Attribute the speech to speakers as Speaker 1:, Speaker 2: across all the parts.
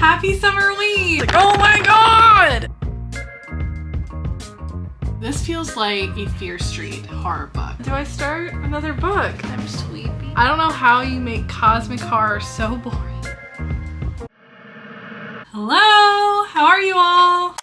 Speaker 1: Happy Summerween! Oh my god! This feels like a Fear Street horror book. Do I start another book? I'm sleepy. I don't know how you make cosmic horror so boring. Hello! How are you all?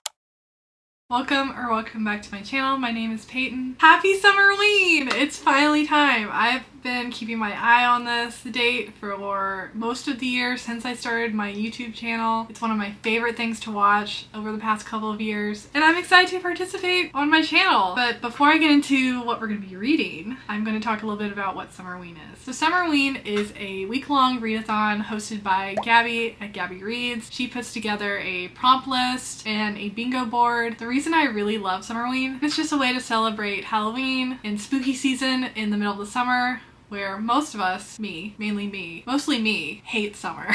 Speaker 1: Welcome back to my channel. My name is Peyton. Happy Summerween! It's finally time. I've been keeping my eye on this date for most of the year since I started my YouTube channel. It's one of my favorite things to watch over the past couple of years, and I'm excited to participate on my channel. But before I get into what we're going to be reading, I'm going to talk a little bit about what Summerween is. So Summerween is a week-long readathon hosted by Gabby at Gabby Reads. She puts together a prompt list and a bingo board. The reason I really love Summerween, it's just a way to celebrate Halloween and spooky season in the middle of the summer, where most of us, mostly me, hate summer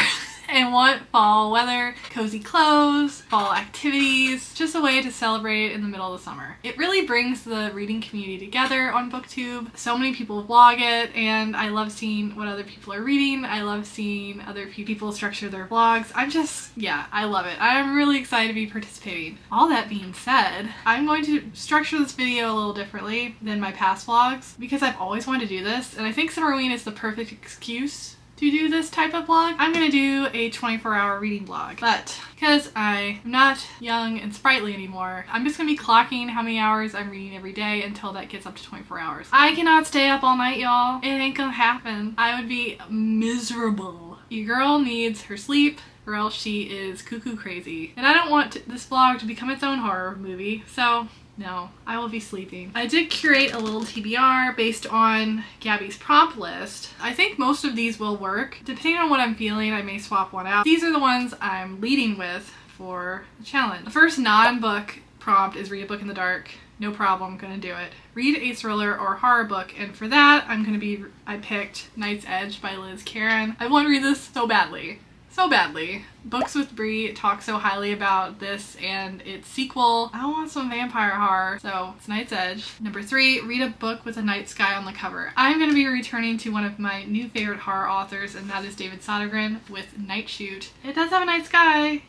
Speaker 1: and want fall weather, cozy clothes, fall activities, just a way to celebrate in the middle of the summer. It really brings the reading community together on BookTube. So many people vlog it, and I love seeing what other people are reading. I love seeing other people structure their vlogs. I love it. I'm really excited to be participating. All that being said, I'm going to structure this video a little differently than my past vlogs because I've always wanted to do this, and I think Summerween is the perfect excuse to do this type of vlog. I'm gonna do a 24-hour reading vlog, but because I'm not young and sprightly anymore, I'm just gonna be clocking how many hours I'm reading every day until that gets up to 24 hours. I cannot stay up all night, y'all. It ain't gonna happen. I would be miserable. Your girl needs her sleep, or else she is cuckoo crazy. And I don't want this vlog to become its own horror movie, so no, I will be sleeping. I did curate a little TBR based on Gabby's prompt list. I think most of these will work. Depending on what I'm feeling, I may swap one out. These are the ones I'm leading with for the challenge. The first non-book prompt is read a book in the dark. No problem, gonna do it. Read a thriller or horror book, and for that, I picked Night's Edge by Liz Karen. I want to read this so badly. So badly. Books with Brie talk so highly about this and its sequel. I want some vampire horror, so it's Night's Edge. Number 3, read a book with a night sky on the cover. I'm going to be returning to one of my new favorite horror authors, and that is David Sodergren with Night Shoot. It does have a night sky.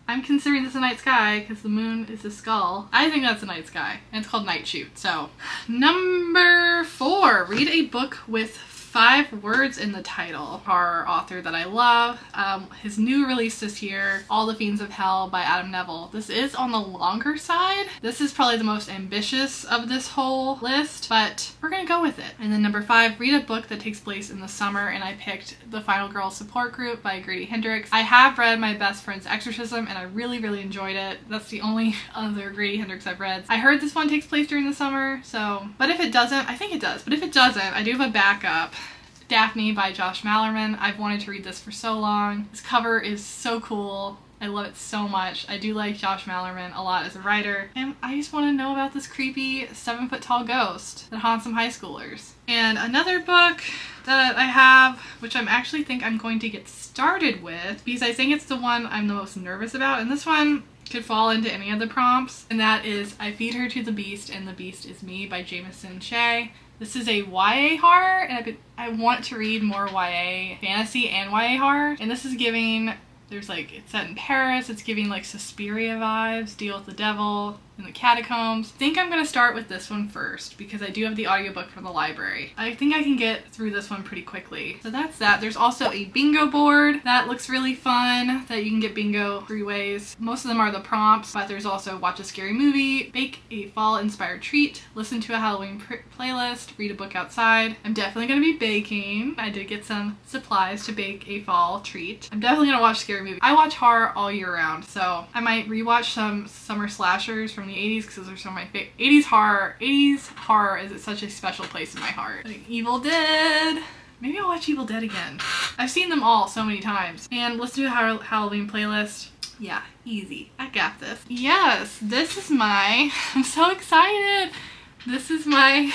Speaker 1: I'm considering this a night sky because the moon is a skull. I think that's a night sky, and it's called Night Shoot. So, number 4, read a book with 5 words in the title. Horror author that I love. His new release this year, All the Fiends of Hell by Adam Neville. This is on the longer side. This is probably the most ambitious of this whole list, but we're gonna go with it. And then number 5, read a book that takes place in the summer, and I picked The Final Girl Support Group by Grady Hendrix. I have read My Best Friend's Exorcism, and I really, really enjoyed it. That's the only other Grady Hendrix I've read. I heard this one takes place during the summer, so, but if it doesn't, I think it does, but if it doesn't, I do have a backup. Daphne by Josh Malerman. I've wanted to read this for so long. This cover is so cool. I love it so much. I do like Josh Malerman a lot as a writer, and I just want to know about this creepy 7-foot-tall ghost that haunts some high schoolers. And another book that I have, which I'm actually think I'm going to get started with, because I think it's the one I'm the most nervous about, and this one could fall into any of the prompts, and that is I Feed Her to the Beast and the Beast is Me by Jameson Shea. This is a YA horror, and I want to read more YA fantasy and YA horror, and this is giving, it's set in Paris, it's giving like Suspiria vibes, Deal with the Devil in the Catacombs. I think I'm gonna start with this one first because I do have the audiobook from the library. I think I can get through this one pretty quickly. So that's that. There's also a bingo board that looks really fun that you can get bingo 3 ways. Most of them are the prompts, but there's also watch a scary movie, bake a fall inspired treat, listen to a Halloween playlist, read a book outside. I'm definitely gonna be baking. I did get some supplies to bake a fall treat. I'm definitely gonna watch scary movies. I watch horror all year round, so I might rewatch some summer slashers from the 80s because those are some of my favorite. 80s horror is such a special place in my heart. Like Evil Dead. Maybe I'll watch Evil Dead again. I've seen them all so many times. And listen to a Halloween playlist. Yeah, easy. I got this. Yes, this is I'm so excited. This is my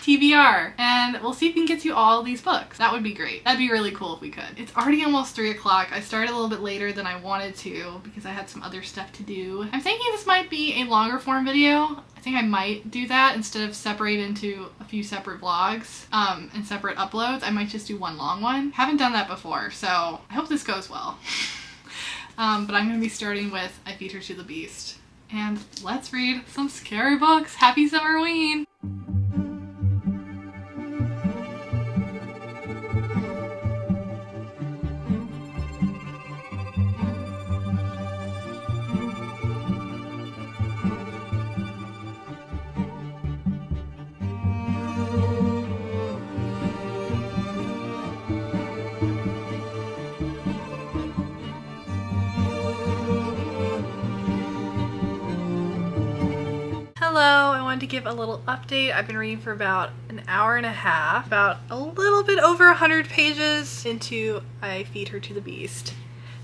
Speaker 1: TBR, and we'll see if we can get to all these books. That would be great. That'd be really cool if we could. It's already almost 3 o'clock. I started a little bit later than I wanted to because I had some other stuff to do. I'm thinking this might be a longer form video. I think I might do that instead of separate into a few separate vlogs and separate uploads. I might just do one long one. Haven't done that before, so I hope this goes well. But I'm going to be starting with I Feed Her to the Beast. And let's read some scary books. Happy Summerween! Hello, I wanted to give a little update. I've been reading for about an hour and a half, about a little bit over 100 pages into I Feed Her to the Beast.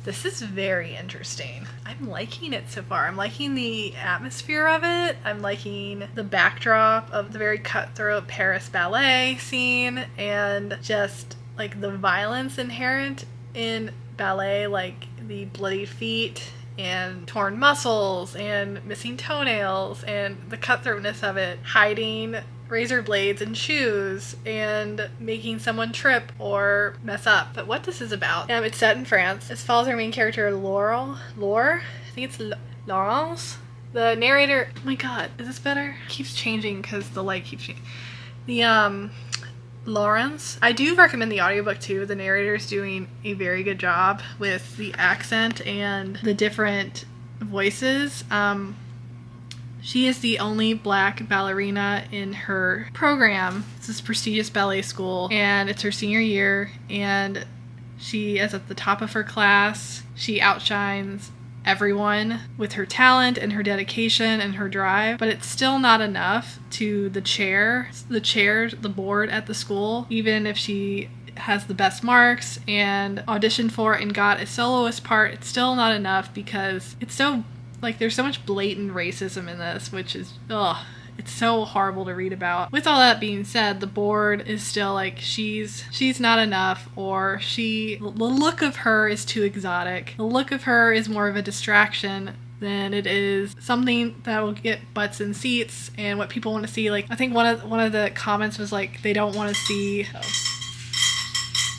Speaker 1: This is very interesting. I'm liking it so far. I'm liking the atmosphere of it. I'm liking the backdrop of the very cutthroat Paris ballet scene and just like the violence inherent in ballet, like the bloodied feet and torn muscles and missing toenails and the cutthroatness of it, hiding razor blades in shoes and making someone trip or mess up. But what this is about, it's set in France. This follows our main character Laure, I think it's Laurence. The narrator, oh my god, is this better? It keeps changing because the light keeps changing. The Laurence. I do recommend the audiobook too. The narrator's doing a very good job with the accent and the different voices. She is the only black ballerina in her program. It's this prestigious ballet school and it's her senior year and she is at the top of her class. She outshines everyone with her talent and her dedication and her drive, but it's still not enough to the board at the school. Even if she has the best marks and auditioned for and got a soloist part, it's still not enough because it's so, like, there's so much blatant racism in this, which is, it's so horrible to read about. With all that being said, the board is still like, she's not enough, or the look of her is too exotic. The look of her is more of a distraction than it is something that will get butts in seats and what people want to see. Like, I think one of the comments was like, they don't want to see...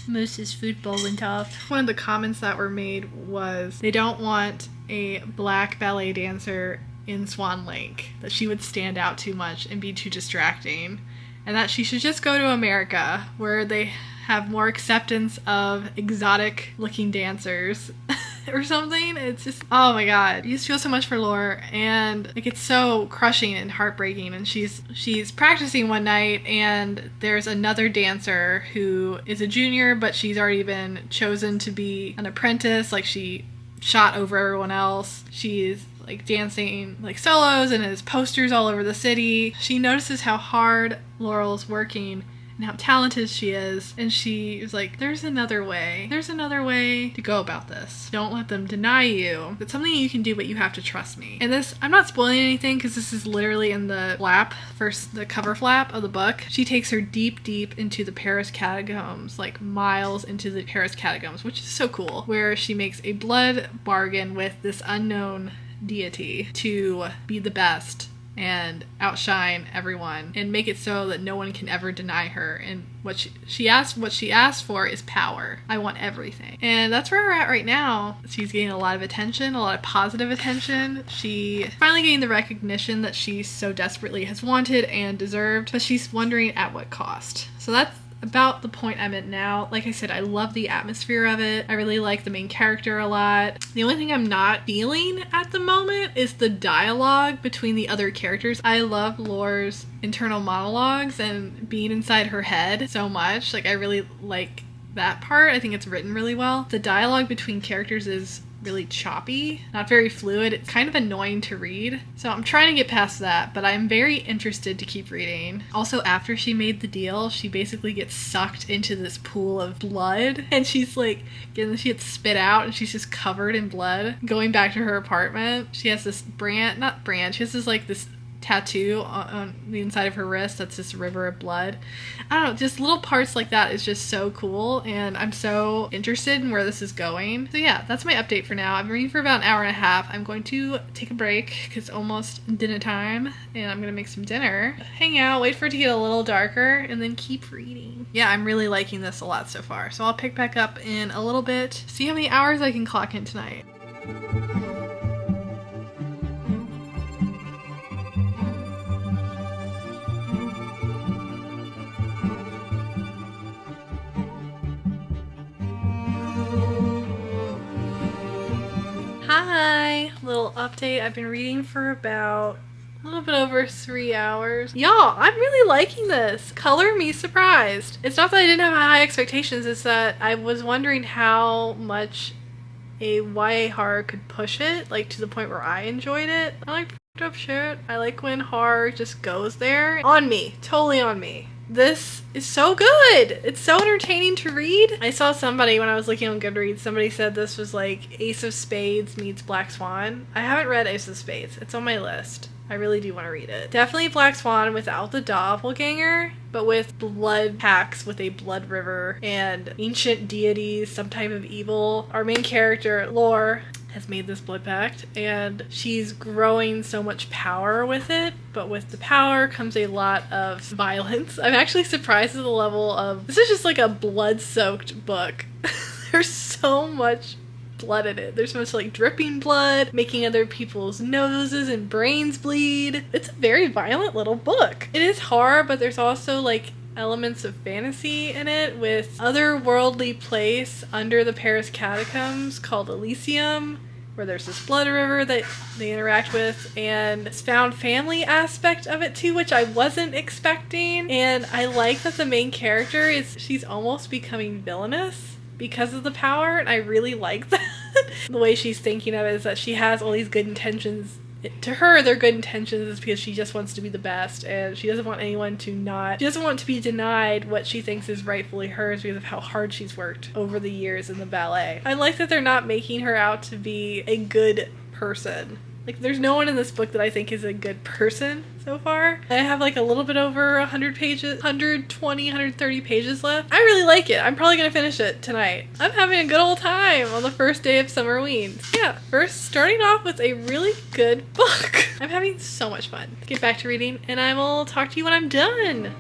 Speaker 1: Moose's food bowl went off. One of the comments that were made was they don't want a black ballet dancer in Swan Lake, that she would stand out too much and be too distracting, and that she should just go to America where they have more acceptance of exotic looking dancers or something. It's just, oh my god, you just feel so much for Laure, and like, it's so crushing and heartbreaking. And she's practicing one night and there's another dancer who is a junior, but she's already been chosen to be an apprentice. Like, she shot over everyone else. She's like dancing like solos and has posters all over the city. She notices how hard Laurel's working and how talented she is, and she is like, there's another way to go about this. Don't let them deny you. It's something you can do, but you have to trust me. And this, I'm not spoiling anything because this is literally in the the cover flap of the book. She takes her deep into the Paris catacombs, like miles into the Paris catacombs, which is so cool, where she makes a blood bargain with this unknown deity to be the best and outshine everyone and make it so that no one can ever deny her. And what she asked for is power. I want everything. And that's where we're at right now. She's getting a lot of attention, a lot of positive attention. She finally getting the recognition that she so desperately has wanted and deserved, but she's wondering at what cost. So that's about the point I'm at now. Like I said, I love the atmosphere of it. I really like the main character a lot. The only thing I'm not feeling at the moment is the dialogue between the other characters. I love Laure's internal monologues and being inside her head so much. Like, I really like that part. I think it's written really well. The dialogue between characters is really choppy, not very fluid. It's kind of annoying to read. So I'm trying to get past that, but I'm very interested to keep reading. Also, after she made the deal, she basically gets sucked into this pool of blood, and she's like, she gets spit out and she's just covered in blood. Going back to her apartment, she has this she has this like this tattoo on the inside of her wrist that's this river of blood. I don't know, just little parts like that is just so cool, and I'm so interested in where this is going. So yeah, that's my update for now. I've been reading for about an hour and a half. I'm going to take a break because it's almost dinner time, and I'm gonna make some dinner, hang out, wait for it to get a little darker, and then keep reading. Yeah, I'm really liking this a lot so far, so I'll pick back up in a little bit, see how many hours I can clock in tonight. Hi! Little update. I've been reading for about a little bit over 3 hours. Y'all, I'm really liking this. Color me surprised. It's not that I didn't have high expectations, it's that I was wondering how much a YA horror could push it, like to the point where I enjoyed it. I like fucked up shit. I like when horror just goes there. On me. Totally on me. This is so good! It's so entertaining to read. I saw somebody when I was looking on Goodreads, somebody said this was like Ace of Spades meets Black Swan. I haven't read Ace of Spades. It's on my list. I really do want to read it. Definitely Black Swan without the doppelganger, but with blood packs with a blood river and ancient deities, some type of evil. Our main character, Lore, has made this blood pact and she's growing so much power with it, but with the power comes a lot of violence. I'm actually surprised at the level of, this is just like a blood-soaked book. There's so much blood in it. There's so much like dripping blood, making other people's noses and brains bleed. It's a very violent little book. It is horror, but there's also like elements of fantasy in it with otherworldly place under the Paris catacombs called Elysium, where there's this blood river that they interact with, and this found family aspect of it too, which I wasn't expecting. And I like that the main character she's almost becoming villainous because of the power, and I really like that. The way she's thinking of it is that she has all these good intentions. To her, their good intentions is because she just wants to be the best, and she doesn't want anyone to she doesn't want to be denied what she thinks is rightfully hers because of how hard she's worked over the years in the ballet. I like that they're not making her out to be a good person. Like, there's no one in this book that I think is a good person so far. I have like a little bit over 100 pages, 120, 130 pages left. I really like it. I'm probably gonna finish it tonight. I'm having a good old time on the first day of Summerween. Yeah, first starting off with a really good book. I'm having so much fun. Get back to reading and I will talk to you when I'm done.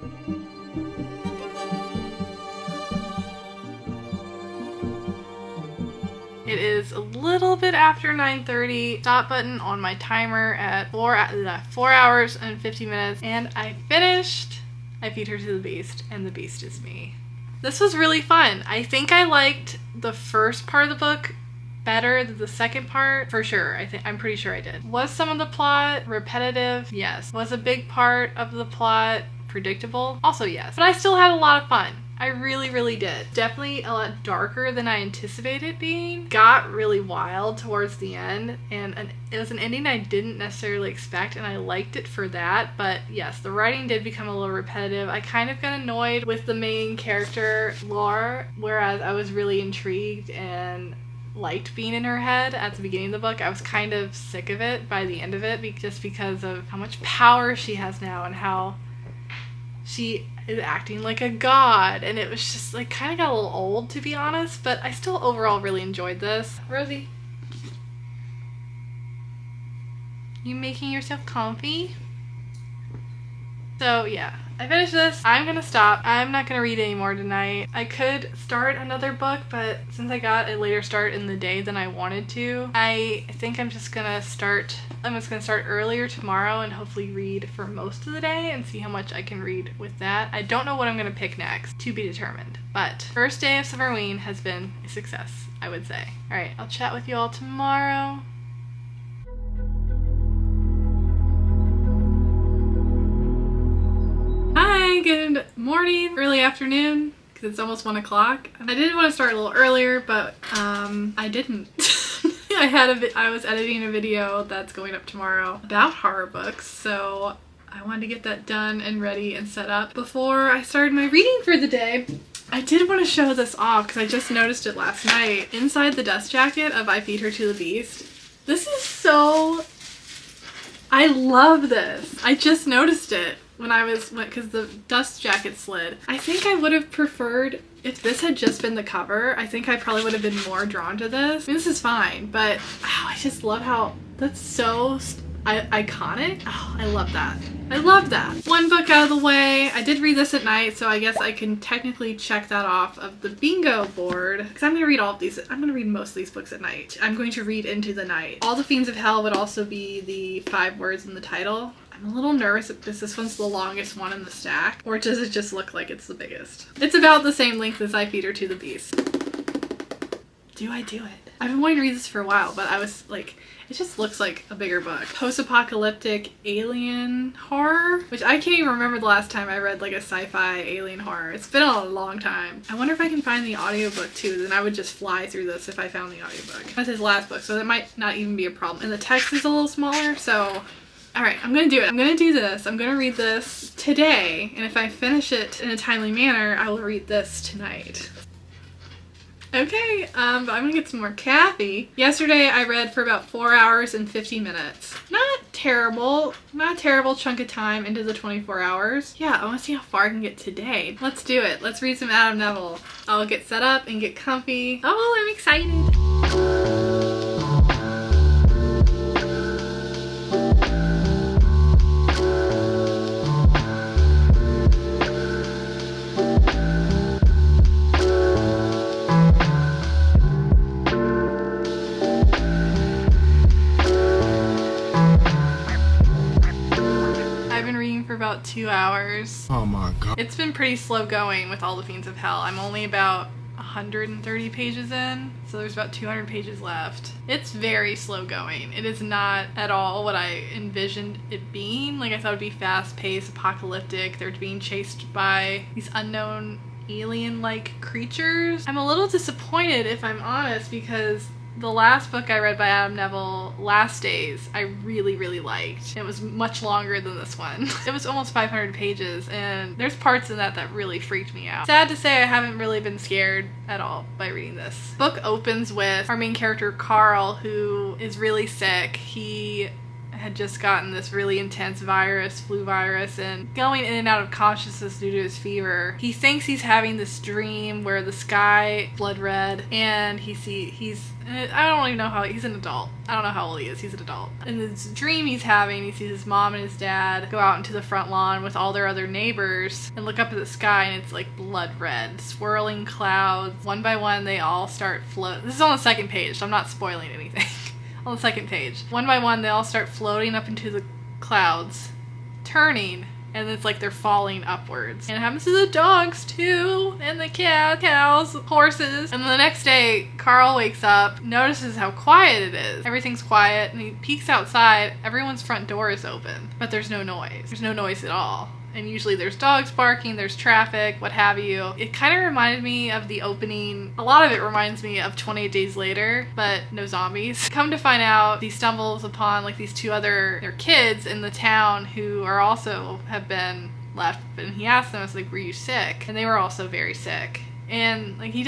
Speaker 1: It is a little bit after 9:30. Stop button on my timer at 4 hours and 50 minutes. And I finished I Feed Her to the Beast, and the beast is me. This was really fun. I think I liked the first part of the book better than the second part, for sure. I'm pretty sure I did. Was some of the plot repetitive? Yes. Was a big part of the plot predictable? Also yes. But I still had a lot of fun. I really, really did. Definitely a lot darker than I anticipated being. Got really wild towards the end, and it was an ending I didn't necessarily expect, and I liked it for that. But yes, the writing did become a little repetitive. I kind of got annoyed with the main character, Laura, whereas I was really intrigued and liked being in her head at the beginning of the book. I was kind of sick of it by the end of it, just because of how much power she has now and how she is acting like a god, and it was just like kind of got a little old, to be honest, but I still overall really enjoyed this. Rosie, you making yourself comfy? So yeah, I finished this. I'm gonna stop. I'm not gonna read anymore tonight. I could start another book, but since I got a later start in the day than I wanted to, I think I'm just gonna start earlier tomorrow and hopefully read for most of the day and see how much I can read with that. I don't know what I'm gonna pick next, to be determined, but first day of Summerween has been a success, I would say. All right, I'll chat with you all tomorrow. Hi, good morning, early afternoon, because it's almost 1 o'clock. I did want to start a little earlier, but I didn't. I was editing a video that's going up tomorrow about horror books, so I wanted to get that done and ready and set up before I started my reading for the day. I did want to show this off because I just noticed it last night. Inside the dust jacket of I Feed Her to the Beast. This is so... I love this. I just noticed it because the dust jacket slid. I think I would have preferred if this had just been the cover. I think I probably would have been more drawn to this. I mean, this is fine, but I just love how that's so iconic. Oh, I love that. I love that. One book out of the way. I did read this at night, so I guess I can technically check that off of the bingo board. Because I'm going to read all of these. I'm going to read most of these books at night. I'm going to read Into the Night. All the Fiends of Hell would also be the 5 words in the title. I'm a little nervous because this one's the longest one in the stack. Or does it just look like it's the biggest? It's about the same length as I Feed Her to the Beast. Do I do it? I've been wanting to read this for a while, but I was like, it just looks like a bigger book. Post-apocalyptic alien horror, which I can't even remember the last time I read like a sci-fi alien horror. It's been a long time. I wonder if I can find the audiobook too. Then I would just fly through this if I found the audiobook. That's his last book, so that might not even be a problem. And the text is a little smaller, so all right, I'm gonna do it. I'm gonna do this. I'm gonna read this today, and if I finish it in a timely manner, I will read this tonight. Okay, but I'm gonna get some more Kathy. Yesterday I read for about 4 hours and 50 minutes. Not terrible chunk of time into the 24 hours. Yeah, I wanna see how far I can get today. Let's do it. Let's read some Adam Neville. I'll get set up and get comfy. Oh, I'm excited. About 2 hours.
Speaker 2: Oh my god.
Speaker 1: It's been pretty slow going with All the Fiends of Hell. I'm only about 130 pages in, so there's about 200 pages left. It's very slow going. It is not at all what I envisioned it being. Like, I thought it'd be fast-paced, apocalyptic. They're being chased by these unknown alien-like creatures. I'm a little disappointed, if I'm honest, because the last book I read by Adam Neville, Last Days, I really, really liked. It was much longer than this one. It was almost 500 pages, and there's parts in that that really freaked me out. Sad to say, I haven't really been scared at all by reading this. Book opens with our main character, Carl, who is really sick. He had just gotten this really intense flu virus, and going in and out of consciousness due to his fever. He thinks he's having this dream where the sky blood red, and I don't even know how, he's an adult. I don't know how old he is. He's an adult. In this dream he's having, he sees his mom and his dad go out into the front lawn with all their other neighbors and look up at the sky, and it's like blood red, swirling clouds. One by one, they all start floating. This is on the second page, so I'm not spoiling anything. On the second page. One by one, they all start floating up into the clouds, turning, and it's like they're falling upwards. And it happens to the dogs too, and the cows, horses. And the next day, Carl wakes up, notices how quiet it is. Everything's quiet, and he peeks outside. Everyone's front door is open, but there's no noise. There's no noise at all. And usually there's dogs barking, there's traffic, what have you. It kind of reminded me of the opening. A lot of it reminds me of 28 Days Later, but no zombies. Come to find out, he stumbles upon like these 2 other their kids in the town who are also have been left. And he asks them, it's like, were you sick? And they were also very sick. And like he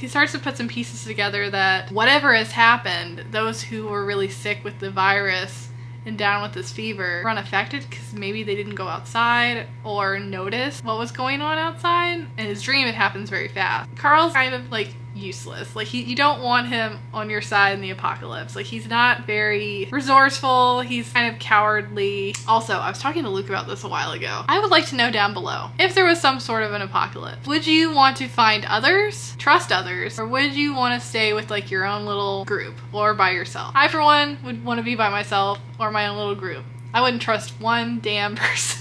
Speaker 1: starts to put some pieces together that whatever has happened, those who were really sick with the virus and down with this fever were unaffected because maybe they didn't go outside or notice what was going on outside. In his dream, it happens very fast. Carl's kind of like useless. Like you don't want him on your side in the apocalypse. Like he's not very resourceful. He's kind of cowardly. Also, I was talking to Luke about this a while ago. I would like to know down below, if there was some sort of an apocalypse, would you want to find others, trust others, or would you want to stay with like your own little group or by yourself? I, for one, would want to be by myself or my own little group. I wouldn't trust one damn person.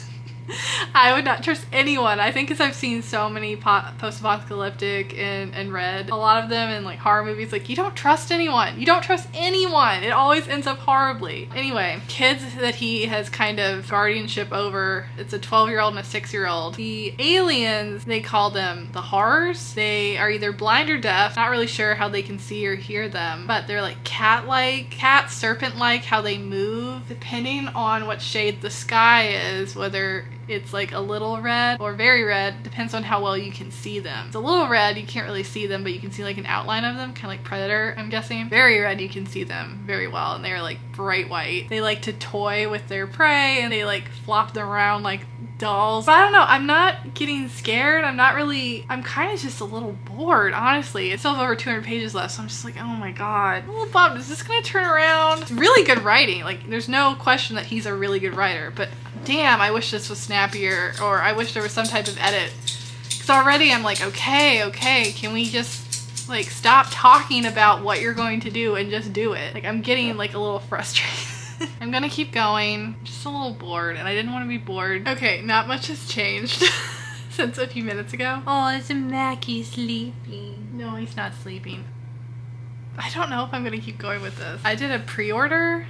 Speaker 1: I would not trust anyone. I think because I've seen so many post-apocalyptic and read a lot of them in like horror movies, like you don't trust anyone. You don't trust anyone. It always ends up horribly. Anyway, kids that he has kind of guardianship over, it's a 12-year-old and a 6-year-old. The aliens, they call them the horrors. They are either blind or deaf. Not really sure how they can see or hear them, but they're like cat serpent-like how they move depending on what shade the sky is, whether it's like a little red or very red, depends on how well you can see them. It's a little red, you can't really see them, but you can see like an outline of them, kind of like Predator, I'm guessing. Very red, you can see them very well, and they're like bright white. They like to toy with their prey, and they like flop them around like dolls. But I don't know, I'm not getting scared. I'm kind of just a little bored, honestly. It's still have over 200 pages left, so I'm just like, oh my god. I'm a little bummed. Is this gonna turn around? It's really good writing. Like, there's no question that he's a really good writer, but damn, I wish this was snappier, or I wish there was some type of edit. Because already I'm like, okay, can we just, like, stop talking about what you're going to do and just do it? Like, I'm getting, like, a little frustrated. I'm gonna keep going. I'm just a little bored, and I didn't want to be bored. Okay, not much has changed since a few minutes ago. Oh, is Mackie sleeping? No, he's not sleeping. I don't know if I'm gonna keep going with this. I did a pre-order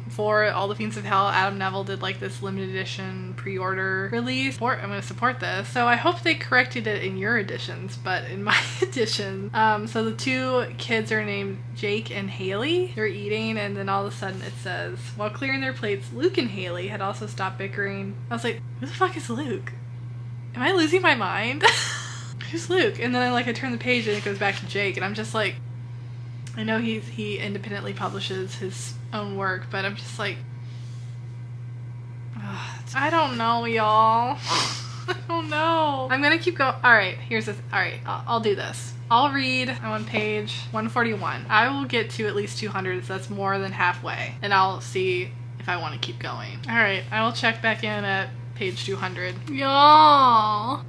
Speaker 1: for All the Fiends of Hell. Adam Neville did like this limited edition pre-order release. I'm gonna support this. So I hope they corrected it in your editions, but in my edition, so the two kids are named Jake and Haley. They're eating, and then all of a sudden it says, while clearing their plates, Luke and Haley had also stopped bickering. I was like, who the fuck is Luke? Am I losing my mind? Who's Luke? And then I turn the page and it goes back to Jake, and I'm just like, I know he independently publishes his own work, but I'm just like, I don't know, y'all. I don't know. I'm gonna keep going. Alright, alright, I'll do this. I'll read. I'm on page 141. I will get to at least 200, so that's more than halfway. And I'll see if I want to keep going. Alright, I will check back in at page 200. Y'all!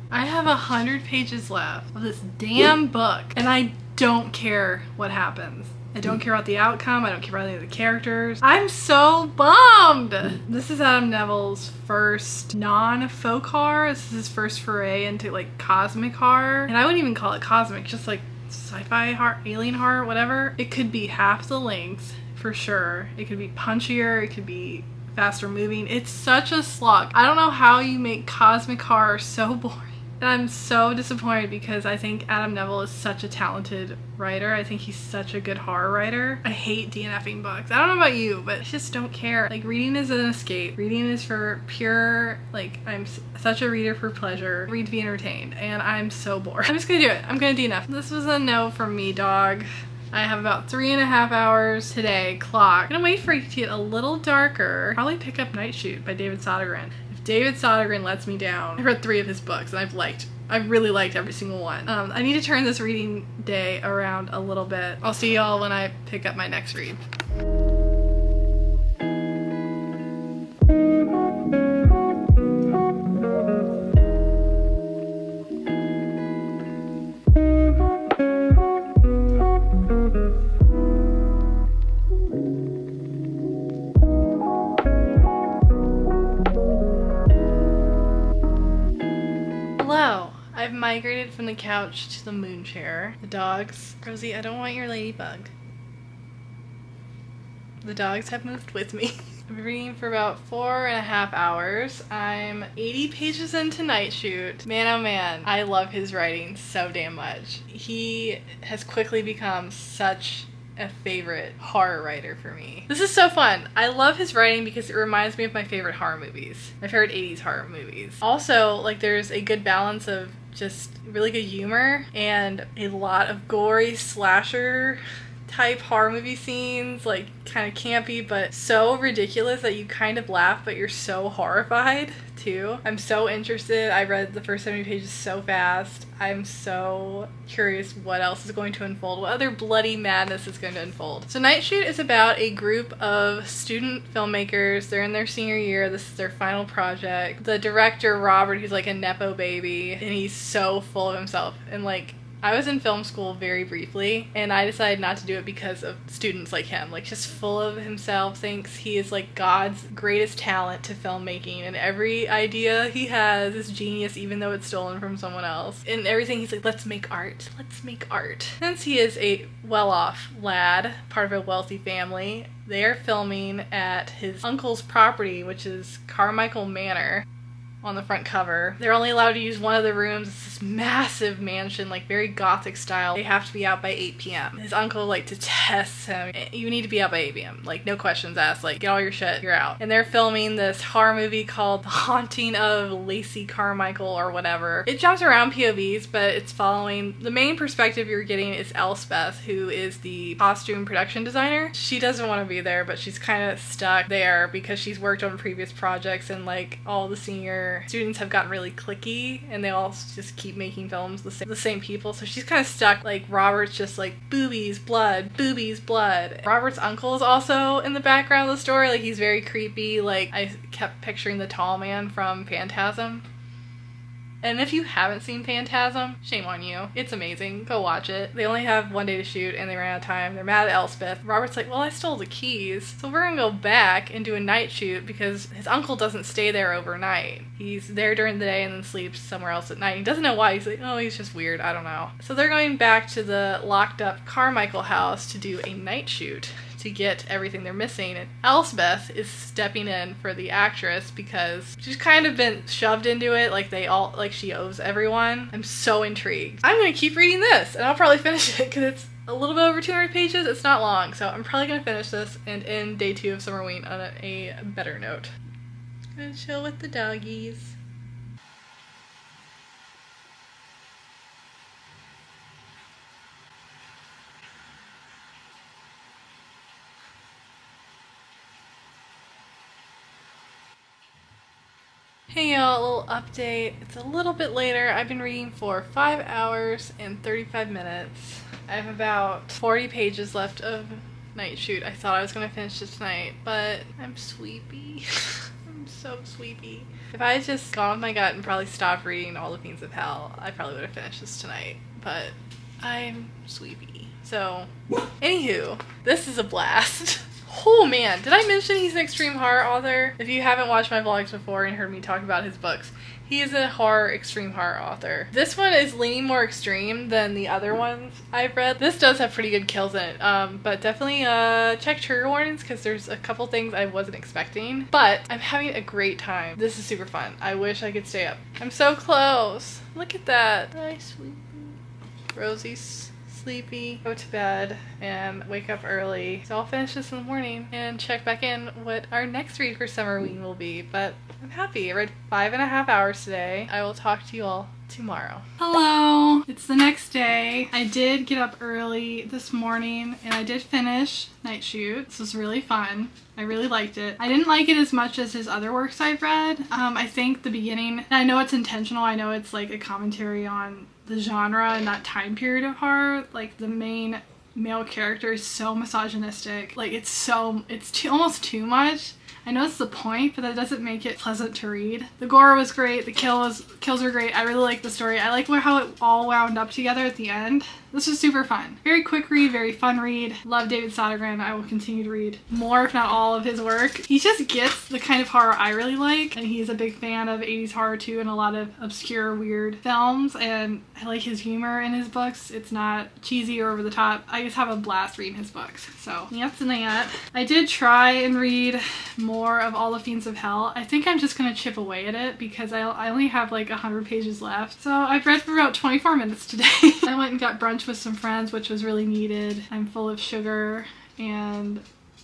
Speaker 1: I have 100 pages left of this damn book, and I don't care what happens. I don't care about the outcome. I don't care about any of the characters. I'm so bummed. This is Adam Neville's first non-folk horror. This is his first foray into like cosmic horror. And I wouldn't even call it cosmic, just like sci-fi horror, alien horror, whatever. It could be half the length for sure. It could be punchier. It could be faster moving. It's such a slog. I don't know how you make cosmic horror so boring. And I'm so disappointed because I think Adam Neville is such a talented writer. I think he's such a good horror writer. I hate DNFing books. I don't know about you, but I just don't care. Like, reading is an escape. Reading is for pure, like, I'm such a reader for pleasure. Read to be entertained. And I'm so bored. I'm just gonna do it. I'm gonna DNF. This was a no from me, dog. I have about 3.5 hours today clocked. I'm gonna wait for it to get a little darker. Probably pick up Night Shoot by David Sodergren. David Sodergren lets me down. I've read 3 of his books and I've really liked every single one. I need to turn this reading day around a little bit. I'll see y'all when I pick up my next read. I've migrated from the couch to the moon chair. The dogs, Rosie, I don't want your ladybug. The dogs have moved with me. I've been reading for about 4.5 hours. I'm 80 pages into Night Shoot. Man, oh man, I love his writing so damn much. He has quickly become such a favorite horror writer for me. This is so fun. I love his writing because it reminds me of my favorite horror movies. My favorite 80s horror movies. Also, like, there's a good balance of just really good humor and a lot of gory slasher type horror movie scenes, like kind of campy but so ridiculous that you kind of laugh but you're so horrified too. I'm so interested. I read the first 70 pages so fast. I'm so curious what else is going to unfold, what other bloody madness is going to unfold. So Night Shoot is about a group of student filmmakers. They're in their senior year. This is their final project. The director, Robert, he's like a nepo baby and he's so full of himself, and like, I was in film school very briefly, and I decided not to do it because of students like him, like just full of himself, thinks he is like God's greatest talent to filmmaking, and every idea he has is genius even though it's stolen from someone else. And everything he's like, let's make art, let's make art. Since he is a well-off lad, part of a wealthy family, they are filming at his uncle's property, which is Carmichael Manor. on the front cover. They're only allowed to use one of the rooms. It's this massive mansion, like very gothic style. They have to be out by 8 p.m. His uncle like detests him. You need to be out by 8 p.m. Like no questions asked. Like get all your shit, you're out. And they're filming this horror movie called The Haunting of Lacey Carmichael or whatever. It jumps around POVs, but it's following the main perspective you're getting is Elspeth, who is the costume production designer. She doesn't want to be there, but she's kind of stuck there because she's worked on previous projects and like all the senior students have gotten really cliquey and they all just keep making films the same people, so she's kind of stuck. Like Robert's just like boobies, blood, boobies, blood. Robert's uncle is also in the background of the story. Like he's very creepy. Like I kept picturing the tall man from Phantasm. And if you haven't seen Phantasm, shame on you. It's amazing. Go watch it. They only have one day to shoot and they ran out of time. They're mad at Elspeth. Robert's like, well, I stole the keys. So we're gonna go back and do a night shoot because his uncle doesn't stay there overnight. He's there during the day and then sleeps somewhere else at night. He doesn't know why. He's like, oh, he's just weird. I don't know. So they're going back to the locked up Carmichael house to do a night shoot to get everything they're missing. And Elspeth is stepping in for the actress because she's kind of been shoved into it. Like she owes everyone. I'm so intrigued. I'm gonna keep reading this and I'll probably finish it because it's a little bit over 200 pages. It's not long, so I'm probably gonna finish this and end day 2 of Summerween on a better note. Gonna chill with the doggies. Hey y'all, a little update. It's a little bit later. I've been reading for 5 hours and 35 minutes. I have about 40 pages left of night shoot. I thought I was going to finish it tonight, but I'm sleepy. I'm so sleepy. If I had just gone with my gut and probably stopped reading All the Fiends of Hell, I probably would have finished this tonight, but I'm sleepy. So, anywho, this is a blast. Oh man, did I mention he's an extreme horror author? If you haven't watched my vlogs before and heard me talk about his books, he is a extreme horror author. This one is leaning more extreme than the other ones I've read. This does have pretty good kills in it, but definitely check trigger warnings because there's a couple things I wasn't expecting. But I'm having a great time. This is super fun. I wish I could stay up. I'm so close. Look at that. Hi, sweetie. Rosie's sleepy, go to bed, and wake up early. So I'll finish this in the morning and check back in what our next read for Summerween will be. But I'm happy. I read 5.5 hours today. I will talk to you all tomorrow. Hello! It's the next day. I did get up early this morning and I did finish Night Shoot. This was really fun. I really liked it. I didn't like it as much as his other works I've read. I think the beginning, and I know it's intentional, I know it's like a commentary on the genre and that time period of horror. Like the main male character is so misogynistic. Like it's almost too much. I know it's the point, but that doesn't make it pleasant to read. The gore was great. The kills were great. I really liked the story. I like how it all wound up together at the end. This was super fun. Very quick read, very fun read. Love David Sodergren. I will continue to read more, if not all, of his work. He just gets the kind of horror I really like, and he's a big fan of 80s horror too and a lot of obscure, weird films, and I like his humor in his books. It's not cheesy or over the top. I just have a blast reading his books. So, that's and that. I did try and read more of All the Fiends of Hell. I think I'm just gonna chip away at it because I only have like 100 pages left. So I've read for about 24 minutes today. I went and got brunch with some friends, which was really needed. I'm full of sugar and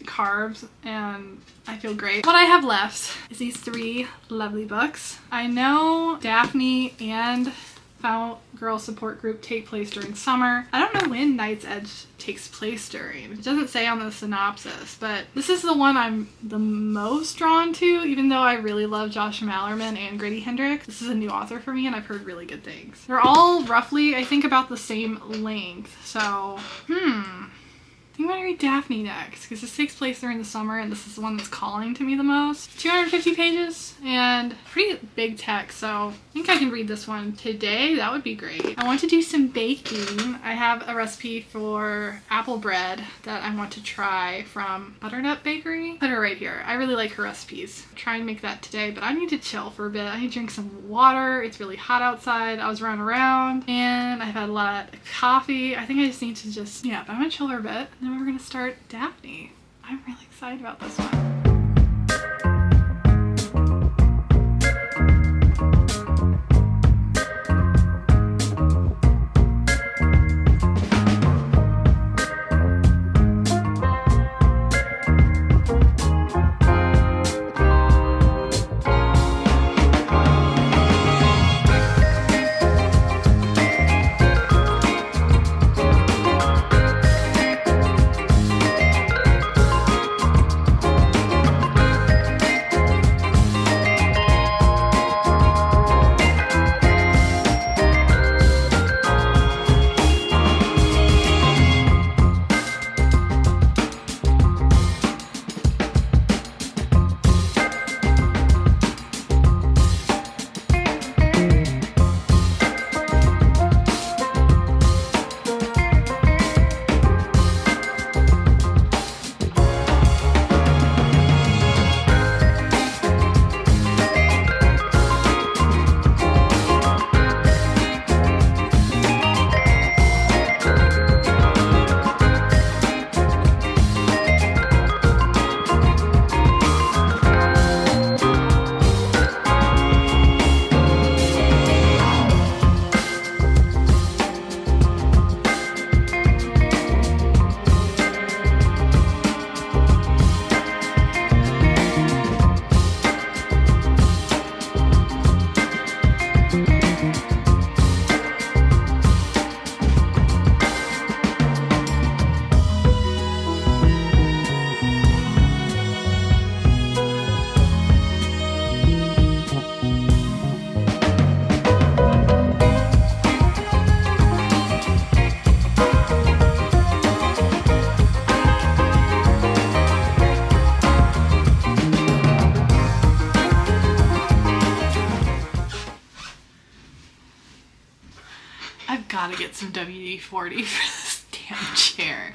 Speaker 1: carbs and I feel great. What I have left is these 3 lovely books. I know Daphne and Final Girl Support Group take place during summer. I don't know when Night's Edge takes place during. It doesn't say on the synopsis, but this is the one I'm the most drawn to, even though I really love Josh Mallerman and Grady Hendrix. This is a new author for me and I've heard really good things. They're all roughly, I think, about the same length. So, I think I'm gonna read Daphne next because this takes place during the summer and this is the one that's calling to me the most. 250 pages and pretty big text, so I think I can read this one today. That would be great. I want to do some baking. I have a recipe for apple bread that I want to try from Butternut Bakery. Put her right here. I really like her recipes. Try and make that today, but I need to chill for a bit. I need to drink some water. It's really hot outside. I was running around and I've had a lot of coffee. I think I just need to but I'm gonna chill for a bit. Then we're gonna start Daphne. I'm really excited about this one. gotta get some WD-40 for this damn chair.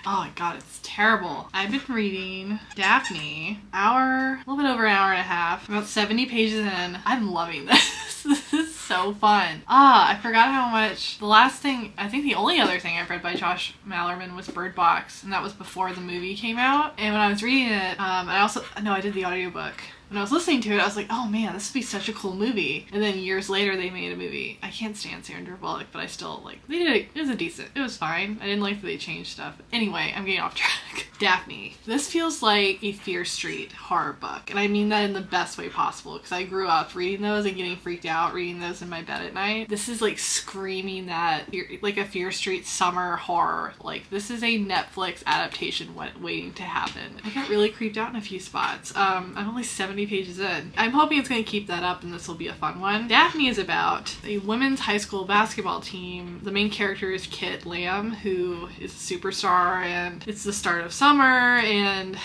Speaker 1: Oh my god, it's terrible. I've been reading Daphne, a little bit over an hour and a half, about 70 pages in. I'm loving this. This is so fun. I forgot how much. I think the only other thing I've read by Josh Malerman was Bird Box, and that was before the movie came out. And when I was reading it, I did the audiobook. When I was listening to it, I was like, oh man, this would be such a cool movie. And then years later, they made a movie. I can't stand Sandra Bullock, but I still, they did it. It was it was fine. I didn't like that they changed stuff. Anyway, I'm getting off track. Daphne. This feels like a Fear Street horror book. And I mean that in the best way possible, because I grew up reading those and getting freaked out reading those in my bed at night. This is like screaming that, like a Fear Street summer horror. Like, this is a Netflix adaptation waiting to happen. I got really creeped out in a few spots. I'm only 70 pages in. I'm hoping it's going to keep that up and this will be a fun one. Daphne is about a women's high school basketball team. The main character is Kit Lamb, who is a superstar, and it's the start of summer, and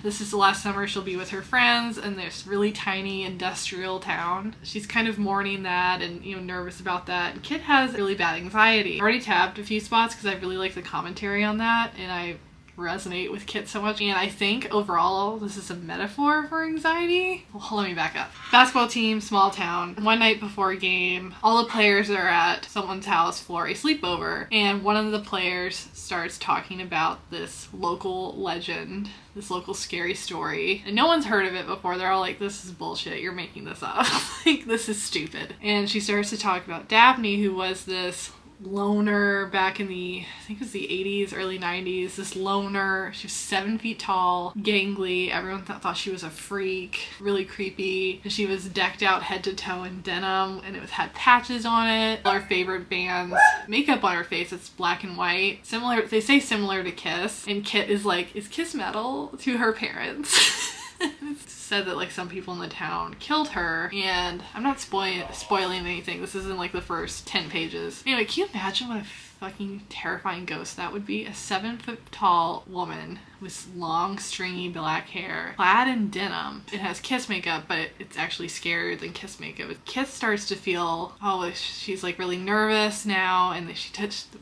Speaker 1: this is the last summer she'll be with her friends in this really tiny industrial town. She's kind of mourning that and, nervous about that. And Kit has really bad anxiety. I already tabbed a few spots because I really like the commentary on that, and I resonate with Kit so much, and I think overall this is a metaphor for anxiety. Well, let me back up. Basketball team, small town. One night before a game, all the players are at someone's house for a sleepover, and one of the players starts talking about this local legend, this local scary story, and no one's heard of it before. They're all like, this is bullshit, you're making this up. Like, this is stupid. And she starts to talk about Daphne, who was this loner back in I think it was the 80s, early 90s. This loner. She was 7 feet tall, gangly. Everyone thought she was a freak, really creepy. She was decked out head to toe in denim, and had patches on it. All her favorite bands. Makeup on her face, it's black and white. Similar, they say similar to Kiss. And Kit is like, is Kiss metal to her parents? It's said that some people in the town killed her, and I'm not spoiling anything. This isn't the first 10 pages. Anyway, can you imagine what a fucking terrifying ghost that would be? A 7-foot tall woman with long stringy black hair, clad in denim. It has Kiss makeup, but it's actually scarier than Kiss makeup. Kiss starts to feel, she's really nervous now, and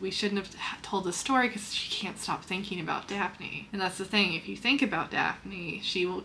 Speaker 1: we shouldn't have told this story because she can't stop thinking about Daphne. And that's the thing, if you think about Daphne, she will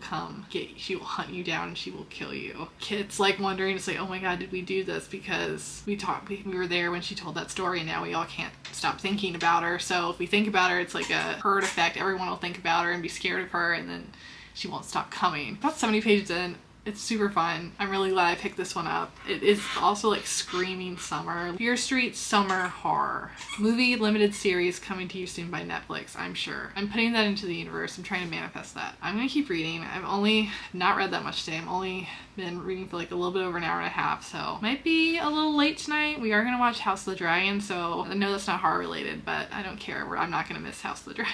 Speaker 1: she will hunt you down and she will kill you. Kit's wondering, it's oh my god, did we do this because we were there when she told that story, and now we all can't stop thinking about her. So if we think about her, it's like a herd effect. Everyone will think about her and be scared of her, and then she won't stop coming. About 70 pages in. It's super fun. I'm really glad I picked this one up. It is also screaming summer. Fear Street summer horror. Movie limited series coming to you soon by Netflix, I'm sure. I'm putting that into the universe. I'm trying to manifest that. I'm gonna keep reading. I've only not read that much today. I've only been reading for a little bit over an hour and a half, so might be a little late tonight. We are gonna watch House of the Dragon, so I know that's not horror related, but I don't care. I'm not gonna miss House of the Dragon.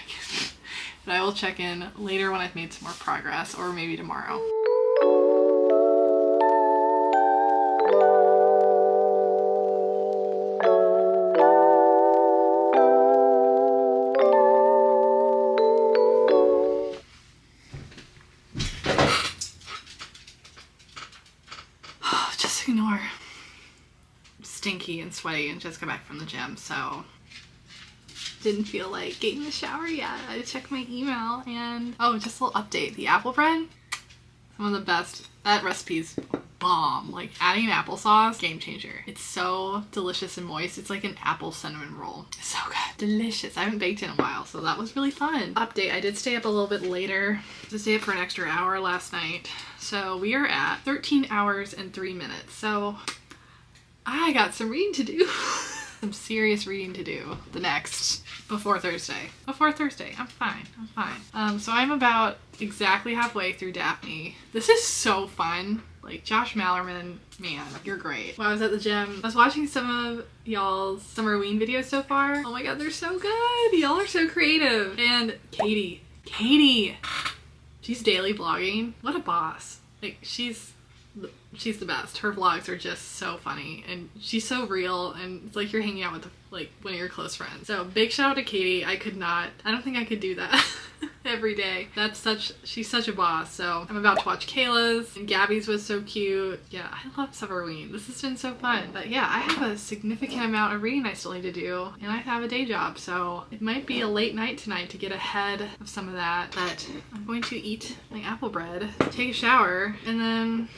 Speaker 1: But I will check in later when I've made some more progress, or maybe tomorrow. Just ignore. I'm stinky and sweaty and just got back from the gym, so didn't feel like getting in the shower yet. I checked my email, and just a little update. The apple bread, some of the best. That recipe's bomb. Adding applesauce, game changer. It's so delicious and moist. It's like an apple cinnamon roll. It's so good. Delicious. I haven't baked in a while, so that was really fun. Update, I did stay up a little bit later. To stay up for an extra hour last night. So we are at 13 hours and 3 minutes. So I got some reading to do. Some serious reading to do before Thursday. I'm fine. So I'm about exactly halfway through Daphne. This is so fun. Josh Malerman, man, you're great. While I was at the gym, I was watching some of y'all's Summerween videos so far. Oh my god, they're so good. Y'all are so creative. And Katie, she's daily vlogging. What a boss. She's the best. Her vlogs are just so funny, and she's so real, and it's you're hanging out with one of your close friends. So big shout out to Katie. I don't think I could do that. every day. She's such a boss. So I'm about to watch Kayla's, and Gabby's was so cute. Yeah, I love Summerween. This has been so fun. But yeah, I have a significant amount of reading I still need to do, and I have a day job, so it might be a late night tonight to get ahead of some of that. But I'm going to eat my apple bread, take a shower, and then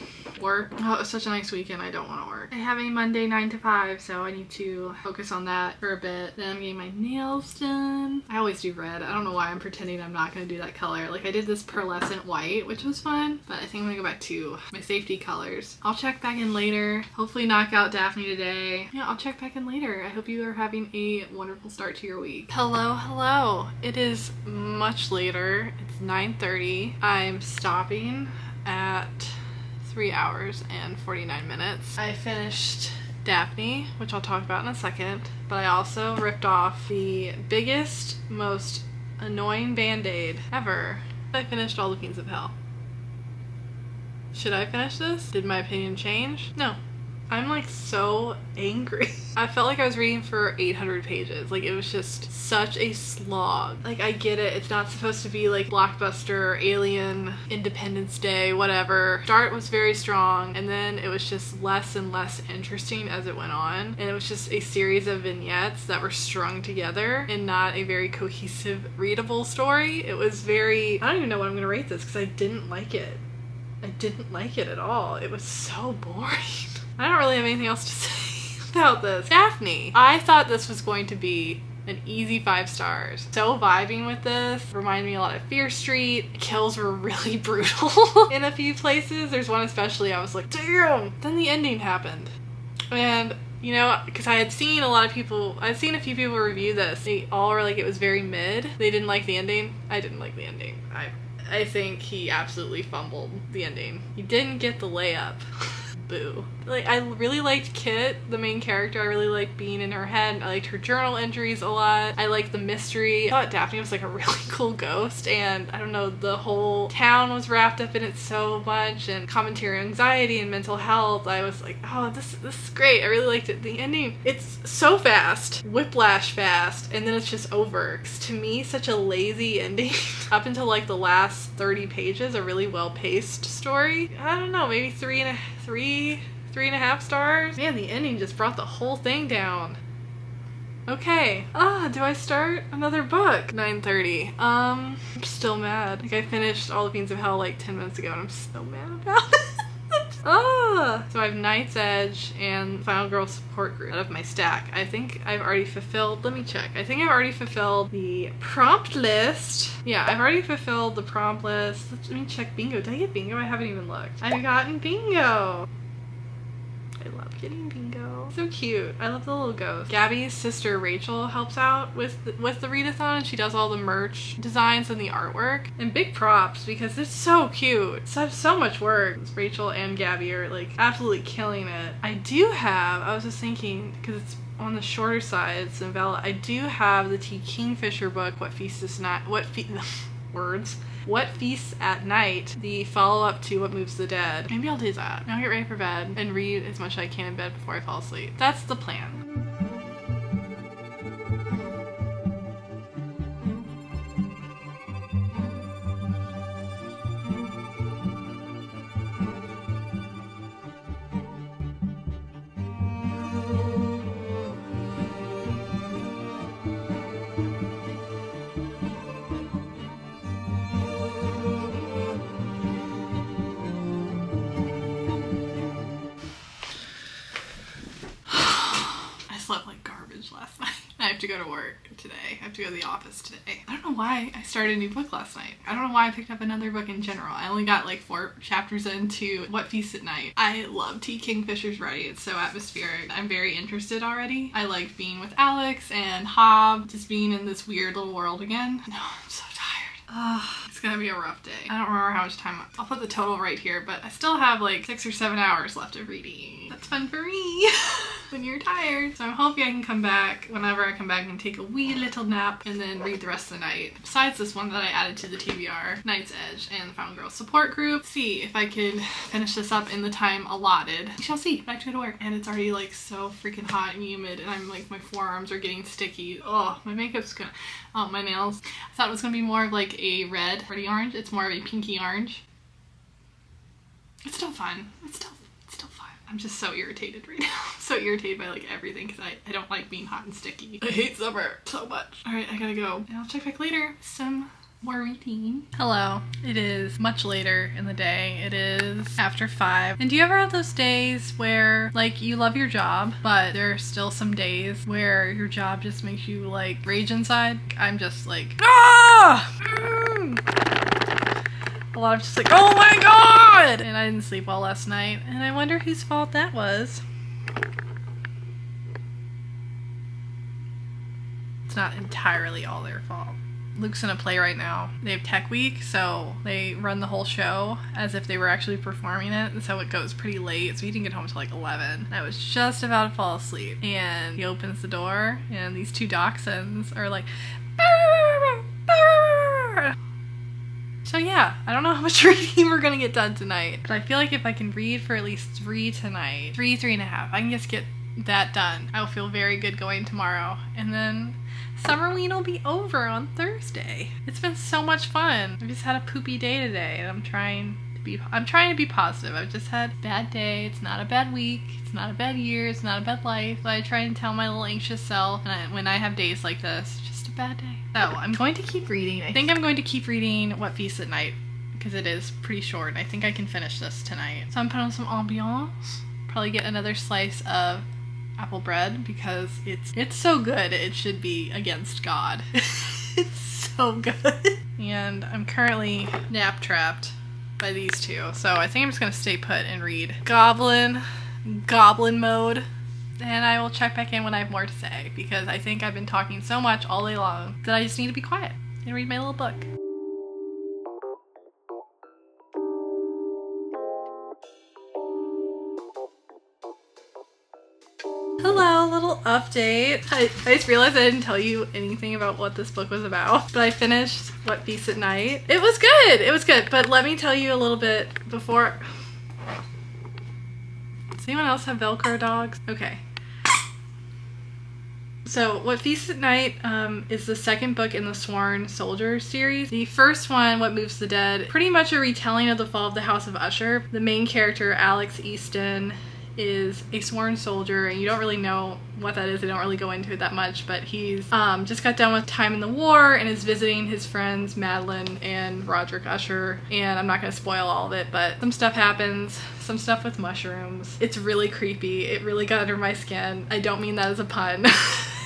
Speaker 1: work. Oh, it was such a nice weekend. I don't want to work. I have a Monday 9 to 5, so I need to focus on that for a bit. Then I'm getting my nails done. I always do red. I don't know why I'm pretending I'm not going to do that color. Like, I did this pearlescent white, which was fun, but I think I'm going to go back to my safety colors. I'll check back in later. Hopefully knock out Daphne today. Yeah, I'll check back in later. I hope you are having a wonderful start to your week. Hello. It is much later. It's 9:30. I'm stopping at 3 hours and 49 minutes. I finished Daphne, which I'll talk about in a second, but I also ripped off the biggest, most annoying band-aid ever. I finished All the Fiends of Hell. Should I finish this? Did my opinion change? No. I'm like so angry. I felt like I was reading for 800 pages. Like, it was just such a slog. Like, I get it. It's not supposed to be like Blockbuster, Alien, Independence Day, whatever. Start was very strong, and then it was just less and less interesting as it went on. And it was just a series of vignettes that were strung together and not a very cohesive, readable story. It was very... I don't even know what I'm gonna rate this because I didn't like it. I didn't like it at all. It was so boring. I don't really have anything else to say about this. Daphne. I thought this was going to be an easy 5 stars. So vibing with this. Reminded me a lot of Fear Street. The kills were really brutal in a few places. There's one especially I was like, damn! Then the ending happened. And you know, because I'd seen a few people review this. They all were like, it was very mid. They didn't like the ending. I didn't like the ending. I think he absolutely fumbled the ending. He didn't get the layup. Boo. Like, I really liked Kit, the main character. I really liked being in her head. I liked her journal entries a lot. I liked the mystery. I thought Daphne was like a really cool ghost, and I don't know, the whole town was wrapped up in it so much, and commentary on anxiety and mental health. I was like, oh, this is great. I really liked it. The ending, it's so fast, whiplash fast, and then it's just over. 'Cause to me, such a lazy ending. Up until like the last 30 pages, a really well-paced story. I don't know, maybe three and a half stars. Man, the ending just brought the whole thing down. Okay. Do I start another book? 9:30. I'm still mad. Like, I finished All the Fiends of Hell like 10 minutes ago, and I'm so mad about it. So I have Knight's Edge and Final Girl Support Group out of my stack. I think I've already fulfilled, let me check. I think I've already fulfilled the prompt list. Yeah, I've already fulfilled the prompt list. Let me check bingo. Did I get bingo? I haven't even looked. I've gotten bingo. I love getting bingo. So cute. I love the little ghost. Gabby's sister Rachel helps out with the readathon. She does all the merch designs and the artwork. And big props because it's so cute. So much work. Rachel and Gabby are like absolutely killing it. I was just thinking, because it's on the shorter side, it's novella. I do have the T. Kingfisher book, What Feasts at Night, the follow-up to What Moves the Dead. Maybe I'll do that. I'll get ready for bed and read as much as I can in bed before I fall asleep. That's the plan. Last night. I have to go to work today. I have to go to the office today. I don't know why I started a new book last night. I don't know why I picked up another book in general. I only got like 4 chapters into What Feasts at Night. I love T. Kingfisher's writing. It's so atmospheric. I'm very interested already. I like being with Alex and Hob, just being in this weird little world again. No, I'm so tired. It's gonna be a rough day. I don't remember how much time. I'll put the total right here, but I still have like 6 or 7 hours left of reading. That's fun for me. when you're tired. So I'm hoping I can come back. Whenever I come back and take a wee little nap and then read the rest of the night. Besides this one that I added to the TBR, Night's Edge and the Found Girls support group. See if I could finish this up in the time allotted. We shall see. Back to go to work. And it's already like so freaking hot and humid and I'm like, my forearms are getting sticky. Oh, my makeup's gonna, oh, my nails. I thought it was gonna be more of like a red, pretty orange. It's more of a pinky orange. It's still fun. It's still fun. I'm just so irritated right now. So irritated by like everything because I don't like being hot and sticky. I hate summer so much. All right, I gotta go. And I'll check back later. Some more reading. Hello. It is much later in the day. It is after 5. And do you ever have those days where like you love your job, but there are still some days where your job just makes you like rage inside? I'm just like, ah! A lot of just like, oh my god! And I didn't sleep well last night. And I wonder whose fault that was. It's not entirely all their fault. Luke's in a play right now. They have tech week, so they run the whole show as if they were actually performing it, and so it goes pretty late, so he didn't get home till like 11. And I was just about to fall asleep, and he opens the door, and these 2 dachshunds are like, so yeah, I don't know how much reading we're gonna get done tonight, but I feel like if I can read for at least 3 tonight, 3.5, I can just get that done. I'll feel very good going tomorrow, and then Summerween will be over on Thursday. It's been so much fun. I just had a poopy day today, and I'm trying to be positive. I've just had a bad day. It's not a bad week. It's not a bad year. It's not a bad life. But I try and tell my little anxious self, and when I have days like this, it's just a bad day. So I'm going to keep reading. I think I'm going to keep reading What Feasts at Night because it is pretty short, and I think I can finish this tonight. So I'm putting on some ambiance. Probably get another slice of apple bread because it's so good it should be against God. It's so good. And I'm currently nap trapped by these 2, so I think I'm just gonna stay put and read goblin mode, and I will check back in when I have more to say because I think I've been talking so much all day long that I just need to be quiet and read my little book. Hello, little update. I just realized I didn't tell you anything about what this book was about, but I finished What Feasts at Night. It was good, but let me tell you a little bit before. Does anyone else have Velcro dogs? Okay. So What Feasts at Night is the second book in the Sworn Soldier series. The first one, What Moves the Dead, pretty much a retelling of the fall of the House of Usher. The main character, Alex Easton, is a sworn soldier, and you don't really know what that is. They don't really go into it that much, but he's just got done with time in the war and is visiting his friends Madeline and Roderick Usher, and I'm not going to spoil all of it, but some stuff happens, some stuff with mushrooms. It's really creepy. It really got under my skin. I don't mean that as a pun.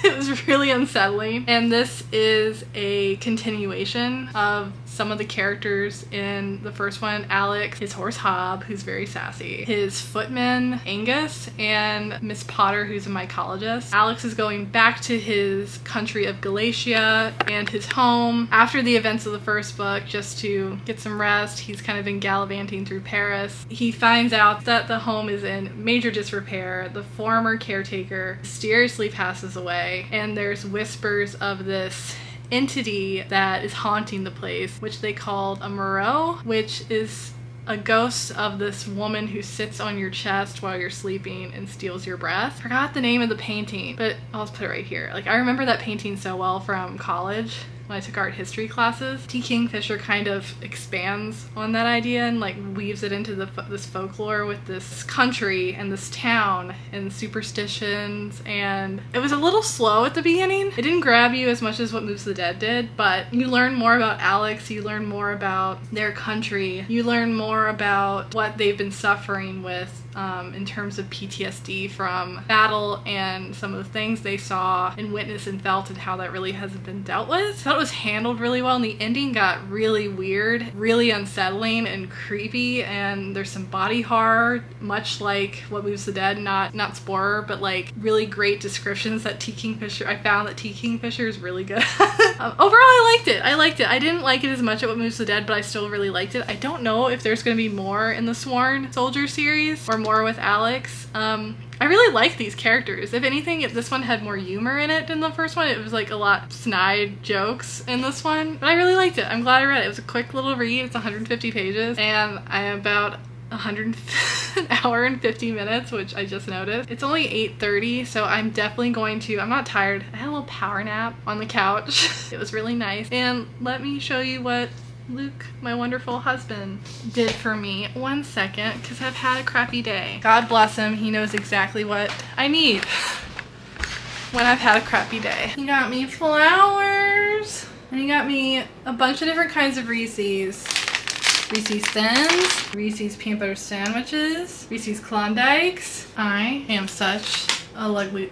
Speaker 1: It was really unsettling, and this is a continuation of some of the characters in the first one. Alex, his horse Hob, who's very sassy, his footman Angus, and Miss Potter, who's a mycologist. Alex is going back to his country of Galatia and his home after the events of the first book just to get some rest. He's kind of been gallivanting through Paris. He finds out that the home is in major disrepair. The former caretaker mysteriously passes away, and there's whispers of this entity that is haunting the place, which they called a Moreau, which is a ghost of this woman who sits on your chest while you're sleeping and steals your breath. Forgot the name of the painting, but I'll just put it right here. Like, I remember that painting so well from college when I took art history classes. T. Kingfisher kind of expands on that idea and like weaves it into this folklore with this country and this town and superstitions, and it was a little slow at the beginning. It didn't grab you as much as What Moves the Dead did, but you learn more about Alex, you learn more about their country, you learn more about what they've been suffering with in terms of PTSD from battle and some of the things they saw and witnessed and felt and how that really hasn't been dealt with. I thought it was handled really well, and the ending got really weird, really unsettling and creepy, and there's some body horror, much like What Moves the Dead, not spoiler, but like really great descriptions that T. Kingfisher, I found that T. Kingfisher is really good. Overall, I liked it. I didn't like it as much at What Moves the Dead, but I still really liked it. I don't know if there's going to be more in the Sworn Soldier series or more with Alex. I really like these characters. If anything, if this one had more humor in it than the first one. It was like a lot snide jokes in this one, but I really liked it. I'm glad I read it. It was a quick little read. It's 150 pages and I'm about 100 an hour and 50 minutes, which I just noticed. It's only 8:30, so I'm definitely going to, I'm not tired. I had a little power nap on the couch. It was really nice. And let me show you what Luke, my wonderful husband, did for me. One second, because I've had a crappy day. God bless him, he knows exactly what I need when I've had a crappy day. He got me flowers, and he got me a bunch of different kinds of Reese's. Reese's Thins, Reese's peanut butter sandwiches, Reese's Klondikes. I am such a lucky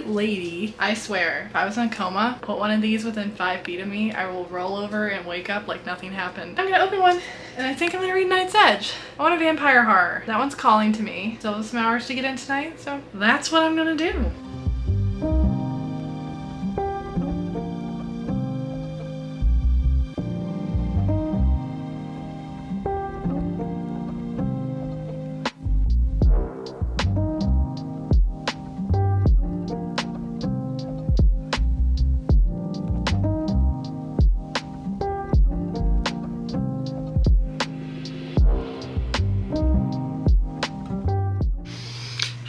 Speaker 1: lady. I swear, if I was in a coma, put one of these within 5 feet of me, I will roll over and wake up like nothing happened. I'm gonna open one, and I think I'm gonna read Night's Edge. I want a vampire horror. That one's calling to me. Still have some hours to get in tonight, so that's what I'm gonna do.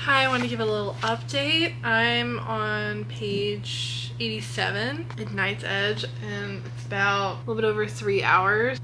Speaker 1: I want to give a little update. I'm on page 87 in Night's Edge, and it's about a little bit over 3 hours.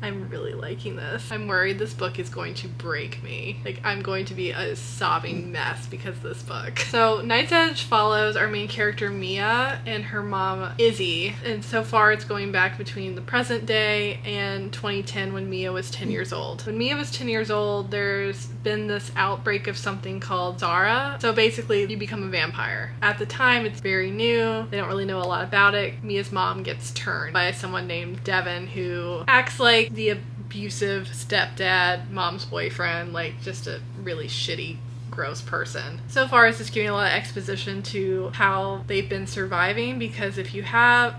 Speaker 1: I'm really liking this. I'm worried this book is going to break me. Like, I'm going to be a sobbing mess because of this book. So Night's Edge follows our main character Mia and her mom Izzy, and so far it's going back between the present day and 2010 when Mia was 10 years old. When Mia was 10 years old, there's been this outbreak of something called Zara. So basically you become a vampire. At the time it's very new. They don't really know a lot about it. Mia's mom gets turned by someone named Devin, who acts like the abusive stepdad, mom's boyfriend, like just a really shitty, gross person. So far it's just giving a lot of exposition to how they've been surviving, because if you have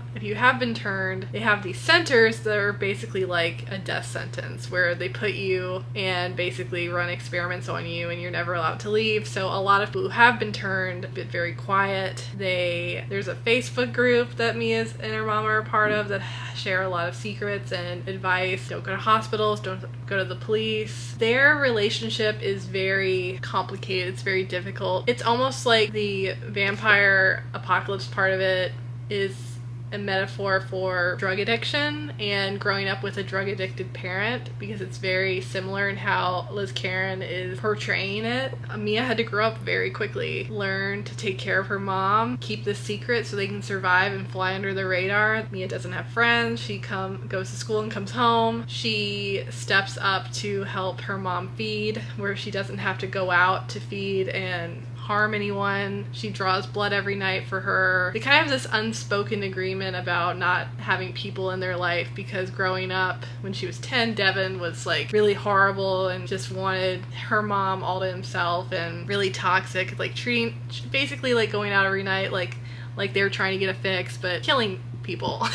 Speaker 1: been turned, they have these centers that are basically like a death sentence where they put you and basically run experiments on you and you're never allowed to leave. So a lot of people who have been turned have been very quiet. There's a Facebook group that Mia's and her mom are a part of that share a lot of secrets and advice. Don't go to hospitals, don't go to the police. Their relationship is very complicated. It's very difficult. It's almost like the vampire apocalypse part of it is a metaphor for drug addiction and growing up with a drug addicted parent, because it's very similar in how Liz Karen is portraying it. Mia had to grow up very quickly, learn to take care of her mom, keep this secret so they can survive and fly under the radar. Mia doesn't have friends. She goes to school and comes home. She steps up to help her mom feed, where she doesn't have to go out to feed and harm anyone. She draws blood every night for her. They kind of have this unspoken agreement about not having people in their life, because growing up when she was 10, Devin was like really horrible and just wanted her mom all to himself and really toxic, like basically like going out every night like they were trying to get a fix, but killing people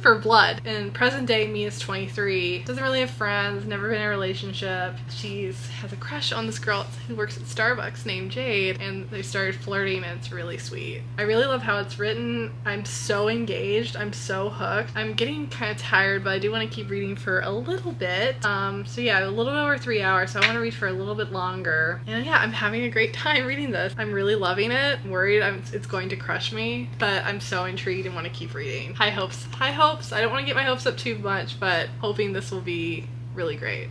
Speaker 1: for blood. In present day, Mia's 23, doesn't really have friends, never been in a relationship. She has a crush on this girl who works at Starbucks named Jade, and they started flirting, and it's really sweet. I really love how it's written. I'm so engaged. I'm so hooked. I'm getting kind of tired, but I do want to keep reading for a little bit. So yeah, a little bit over 3 hours, so I want to read for a little bit longer. And yeah, I'm having a great time reading this. I'm really loving it. I'm worried it's going to crush me, but I'm so intrigued and want to keep reading. High hopes. High hopes. I don't want to get my hopes up too much, but hoping this will be really great.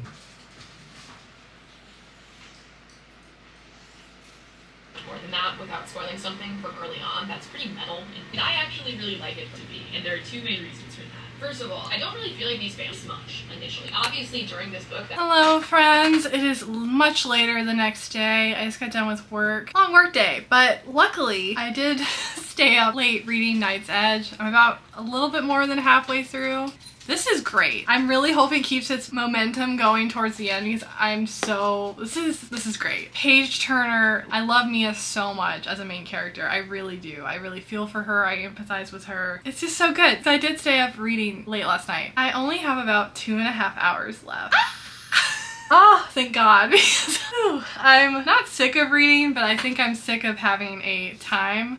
Speaker 2: More than that, without spoiling something from early on, that's pretty metal, and I actually really like it to be, and there are two main reasons for that. First of all, I don't really feel like these fans much initially. Obviously, during this book...
Speaker 1: Hello, friends. It is much later the next day. I just got done with work. Long work day, but luckily I did stay up late reading Night's Edge. I'm about a little bit more than halfway through. This is great. I'm really hoping it keeps its momentum going towards the end, because this is great. Page Turner, I love Mia so much as a main character. I really do. I really feel for her. I empathize with her. It's just so good. So I did stay up reading late last night. I only have about 2.5 hours left. Oh, thank God. Because I'm not sick of reading, but I think I'm sick of having a time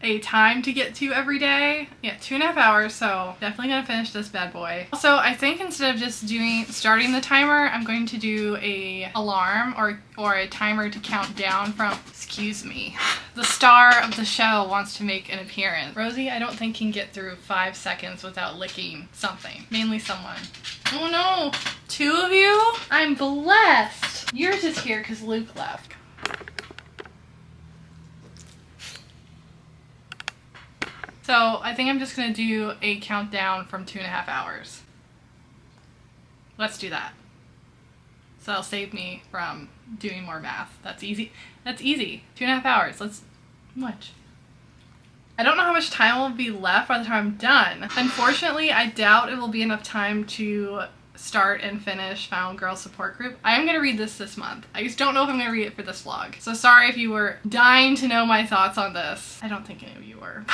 Speaker 1: to get to every day. Yeah, 2.5 hours, so definitely gonna finish this bad boy. Also, I think instead of just starting the timer, I'm going to do a alarm or a timer to count down from, excuse me, the star of the show wants to make an appearance. Rosie, I don't think can get through 5 seconds without licking something, mainly someone. Oh no, 2 of you? I'm blessed. Yours is here because Luke left. So I think I'm just gonna do a countdown from 2.5 hours. Let's do that. So that'll save me from doing more math. That's easy. That's easy. 2.5 hours. Let's watch. I don't know how much time will be left by the time I'm done. Unfortunately, I doubt it will be enough time to start and finish Found Girl Support Group. I am going to read this month. I just don't know if I'm going to read it for this vlog. So sorry if you were dying to know my thoughts on this. I don't think any of you were.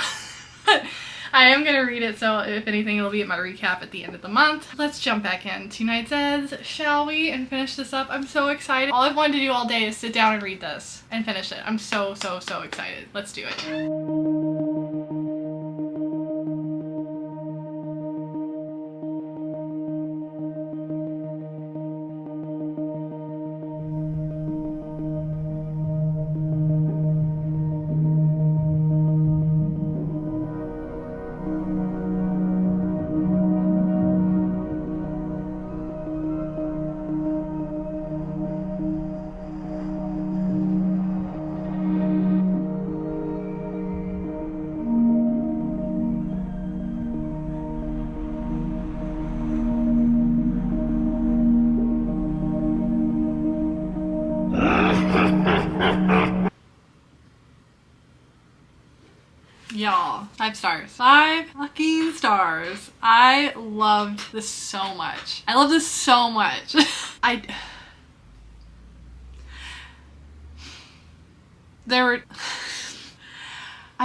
Speaker 1: But I am going to read it, so if anything, it'll be at my recap at the end of the month. Let's jump back in to Night's Eds, shall we? And finish this up. I'm so excited. All I've wanted to do all day is sit down and read this and finish it. I'm so excited. Let's do it. Y'all, 5 stars. 5 fucking stars. I loved this so much. I love this so much. I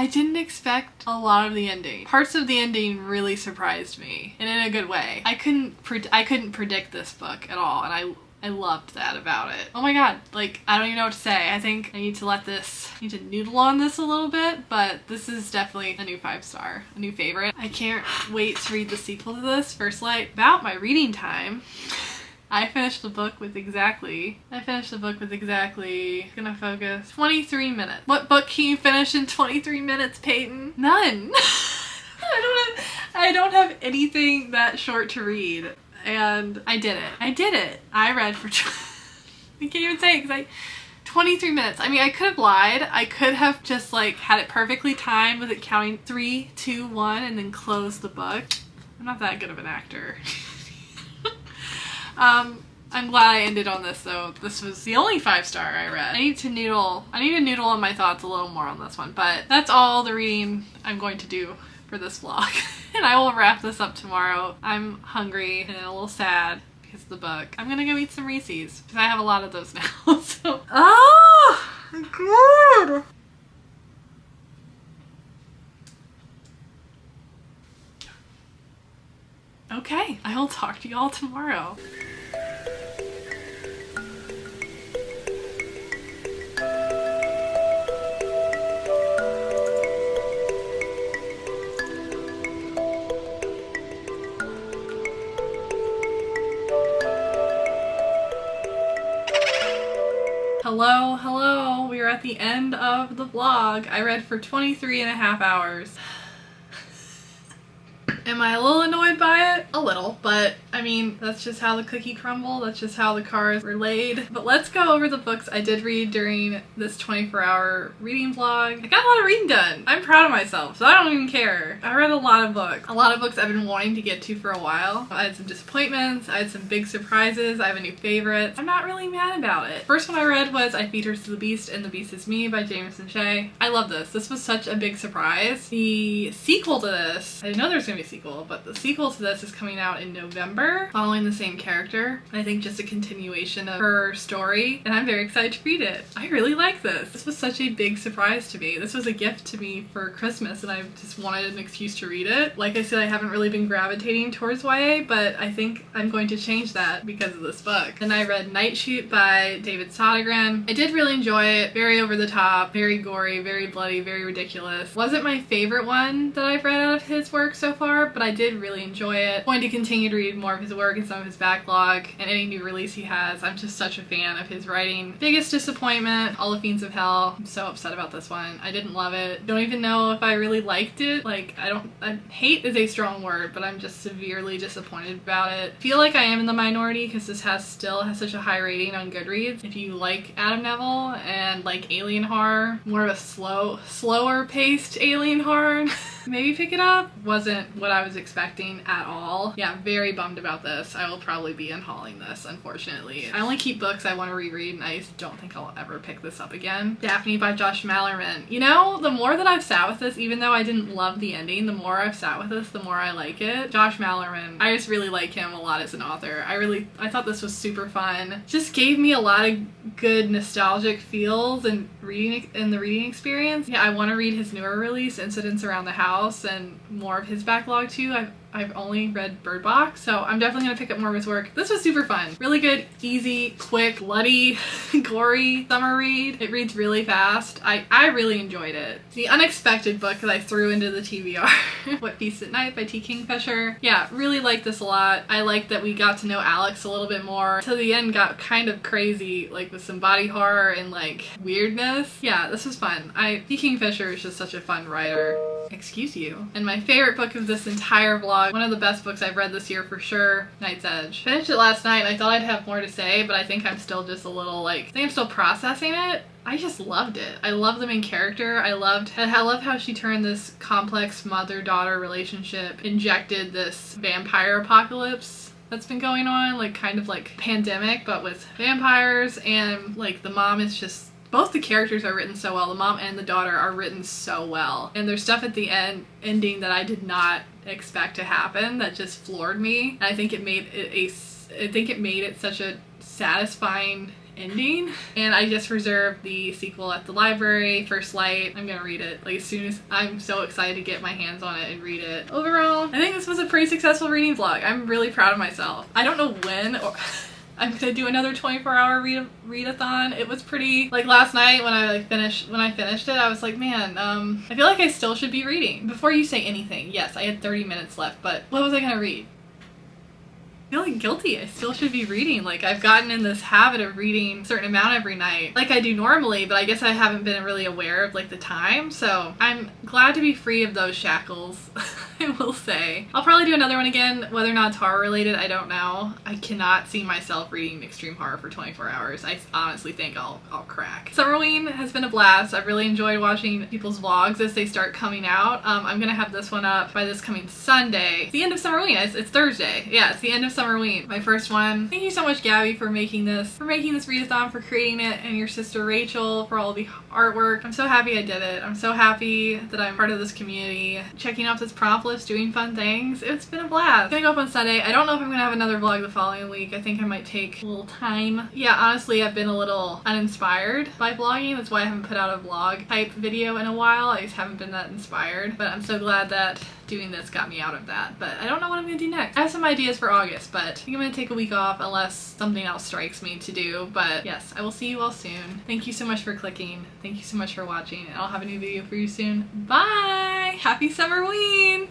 Speaker 1: didn't expect a lot of the ending. Parts of the ending really surprised me, and in a good way. I couldn't predict this book at all, and I loved that about it. Oh my god, like, I don't even know what to say. I think I need to noodle on this a little bit, but this is definitely a new 5-star, a new favorite. I can't wait to read the sequel to this, First Light. About my reading time, I finished the book with exactly, gonna focus, 23 minutes. What book can you finish in 23 minutes, Peyton? None. I don't have anything that short to read. And I did it. I read for, I can't even say it because 23 minutes. I mean, I could have lied. I could have just like had it perfectly timed with it counting 3, 2, 1 and then close the book. I'm not that good of an actor. I'm glad I ended on this though. This was the only 5-star I read. I need to noodle on my thoughts a little more on this one, but that's all the reading I'm going to do for this vlog. And I will wrap this up tomorrow. I'm hungry and a little sad because of the book. I'm gonna go eat some Reese's because I have a lot of those now. So, oh, good. Okay, I will talk to y'all tomorrow. Hello, we are at the end of the vlog. I read for 23.5 hours. Am I a little annoyed by it? A little, but I mean, that's just how the cookie crumble. That's just how the cards were laid. But let's go over the books I did read during this 24-hour reading vlog. I got a lot of reading done. I'm proud of myself, so I don't even care. I read a lot of books. A lot of books I've been wanting to get to for a while. I had some disappointments. I had some big surprises. I have a new favorite. I'm not really mad about it. First one I read was I Feed Her to the Beast and the Beast is Me by Jameson Shea. I love this. This was such a big surprise. The sequel to this, I didn't know there was going to be a sequel, but the sequel to this is coming out in November. daughter following the same character. I think just a continuation of her story, and I'm very excited to read it. I really like this. This was such a big surprise to me. This was a gift to me for Christmas, and I just wanted an excuse to read it. Like I said, I haven't really been gravitating towards YA, but I think I'm going to change that because of this book. And I read Night Shoot by David Sodergren. I did really enjoy it. Very over the top, very gory, very bloody, very ridiculous. Wasn't my favorite one that I've read out of his work so far, but I did really enjoy it. Going to continue to read more of his work and some of his backlog and any new release he has. I'm just such a fan of his writing. Biggest disappointment, All the Fiends of Hell. I'm so upset about this one. I didn't love it. Don't even know if I really liked it. Like, hate is a strong word, but I'm just severely disappointed about it. I feel like I am in the minority because this still has such a high rating on Goodreads. If you like Adam Neville and like alien horror, more of a slower paced alien horror, maybe pick it up. Wasn't what I was expecting at all. Yeah, very bummed about this. I will probably be unhauling this, unfortunately. I only keep books I want to reread, and I just don't think I'll ever pick this up again. Daphne by Josh Malerman. You know, the more that I've sat with this, even though I didn't love the ending, the more I've sat with this, the more I like it. Josh Malerman, I just really like him a lot as an author. I thought this was super fun. Just gave me a lot of good nostalgic feels and the reading experience. Yeah, I want to read his newer release, Incidents Around the House, and more of his backlog too. I've only read Bird Box, so I'm definitely gonna pick up more of his work. This was super fun. Really good, easy, quick, bloody, gory summer read. It reads really fast. I really enjoyed it. The unexpected book that I threw into the TBR. What Feasts at Night by T. Kingfisher. Yeah, really liked this a lot. I liked that we got to know Alex a little bit more. To the end got kind of crazy, like with some body horror and like weirdness. Yeah, this was fun. T. Kingfisher is just such a fun writer. Excuse you. And my favorite book of this entire vlog, one of the best books I've read this year for sure, Night's Edge. Finished it last night and I thought I'd have more to say, but I think I'm still just a little I think I'm still processing it. I just loved it. I love the main character. I love how she turned this complex mother-daughter relationship, injected this vampire apocalypse that's been going on, like kind of like pandemic, but with vampires, and like the mom is just, both the characters are written so well. The mom and the daughter are written so well. And there's stuff at the ending that I did not expect to happen that just floored me. And I think it made it such a satisfying ending. And I just reserved the sequel at the library, First Light. I'm gonna read it like as soon as, I'm so excited to get my hands on it and read it. Overall, I think this was a pretty successful reading vlog. I'm really proud of myself. I don't know when or I'm gonna do another 24-hour readathon. It was pretty, like last night when I finished it, I was like, man, I feel like I still should be reading. Before you say anything, yes, I had 30 minutes left, but what was I gonna read? I feel like guilty. I still should be reading. Like, I've gotten in this habit of reading a certain amount every night, like I do normally, but I guess I haven't been really aware of like the time, so I'm glad to be free of those shackles. I will say. I'll probably do another one again, whether or not it's horror related, I don't know. I cannot see myself reading extreme horror for 24 hours. I honestly think I'll crack. Summerween has been a blast. I've really enjoyed watching people's vlogs as they start coming out. I'm gonna have this one up by this coming Sunday. It's the end of Summerween. It's Thursday. Yeah, it's the end of Summerween. My first one. Thank you so much, Gabby, for making this readathon, for creating it, and your sister Rachel for all the artwork. I'm so happy I did it. I'm so happy that I'm part of this community. Checking off this prompt list, doing fun things. It's been a blast. It's gonna go up on Sunday. I don't know if I'm gonna have another vlog the following week. I think I might take a little time. Yeah, honestly, I've been a little uninspired by vlogging. That's why I haven't put out a vlog type video in a while. I just haven't been that inspired, but I'm so glad that doing this got me out of that. But I don't know what I'm gonna do next. I have some ideas for August, but I think I'm gonna take a week off unless something else strikes me to do. But yes, I will see you all soon. Thank you so much for clicking. Thank you so much for watching, and I'll have a new video for you soon. Bye! Happy Summerween!